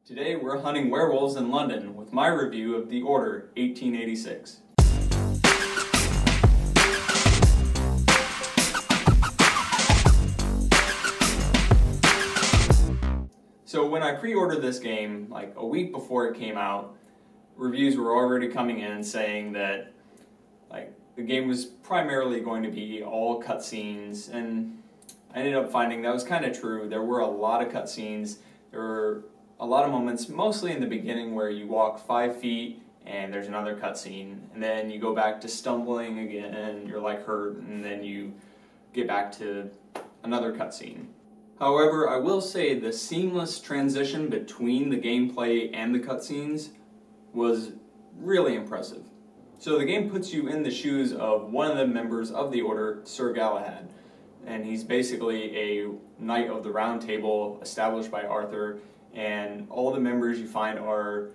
Today we're hunting werewolves in London with my review of The Order 1886. So when I pre-ordered this game, like a week before it came out, reviews were already coming in saying that the game was primarily going to be all cutscenes, and I ended up finding that was kind of true. There were a lot of cutscenes. There were a lot of moments, mostly in the beginning, where you walk 5 feet and there's another cutscene, and then you go back to stumbling again and you're like hurt, and then you get back to another cutscene. However, I will say the seamless transition between the gameplay and the cutscenes was really impressive. So the game puts you in the shoes of one of the members of the Order, Sir Galahad, and he's basically a knight of the Round Table established by Arthur, and all the members you find are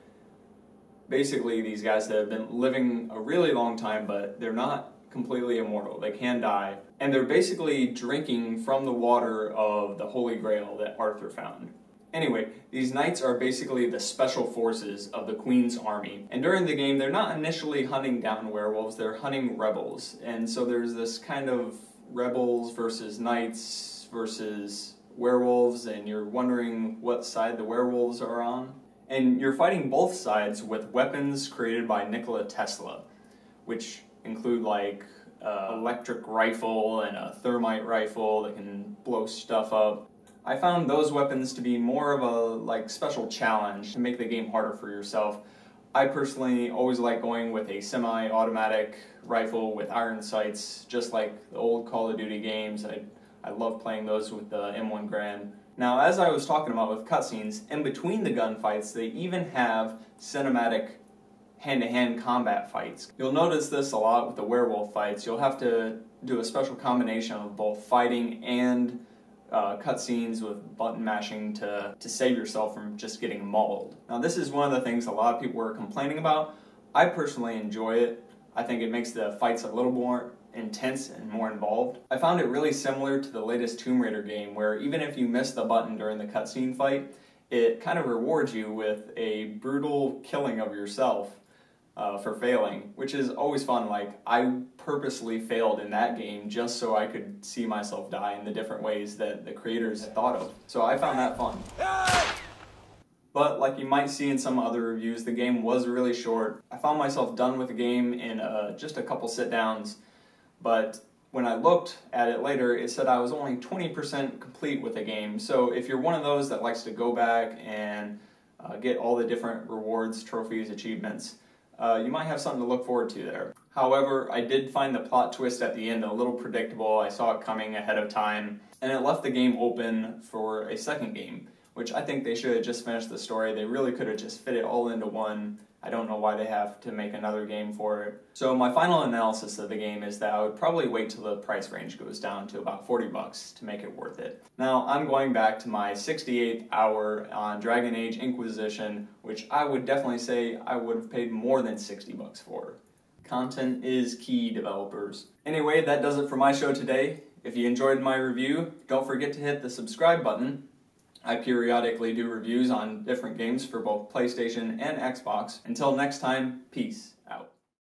basically these guys that have been living a really long time, but they're not completely immortal. They can die, and they're basically drinking from the water of the Holy Grail that Arthur found. Anyway, these knights are basically the special forces of the Queen's army, and during the game they're not initially hunting down werewolves, they're hunting rebels, and so there's this kind of rebels versus knights versus werewolves, and you're wondering what side the werewolves are on. And you're fighting both sides with weapons created by Nikola Tesla, which include electric rifle and a thermite rifle that can blow stuff up. I found those weapons to be more of a special challenge to make the game harder for yourself. I personally always like going with a semi-automatic rifle with iron sights, just like the old Call of Duty games. I love playing those with the M1 Garand. Now, as I was talking about with cutscenes, in between the gunfights, they even have cinematic hand-to-hand combat fights. You'll notice this a lot with the werewolf fights. You'll have to do a special combination of both fighting and cutscenes with button mashing to save yourself from just getting mauled. Now, this is one of the things a lot of people were complaining about. I personally enjoy it. I think it makes the fights a little more intense and more involved. I found it really similar to the latest Tomb Raider game, where even if you miss the button during the cutscene fight, it kind of rewards you with a brutal killing of yourself for failing, which is always fun. I purposely failed in that game just so I could see myself die in the different ways that the creators had thought of. So I found that fun. But like you might see in some other reviews, the game was really short. I found myself done with the game in just a couple sit-downs, but when I looked at it later, it said I was only 20% complete with the game. So if you're one of those that likes to go back and get all the different rewards, trophies, achievements, you might have something to look forward to there. However, I did find the plot twist at the end a little predictable. I saw it coming ahead of time, and it left the game open for a second game, which I think they should have just finished the story. They really could have just fit it all into one. I don't know why they have to make another game for it. So my final analysis of the game is that I would probably wait till the price range goes down to about $40 to make it worth it. Now, I'm going back to my 68th hour on Dragon Age Inquisition, which I would definitely say I would have paid more than $60 for. Content is key, developers. Anyway, that does it for my show today. If you enjoyed my review, don't forget to hit the subscribe button. I periodically do reviews on different games for both PlayStation and Xbox. Until next time, peace.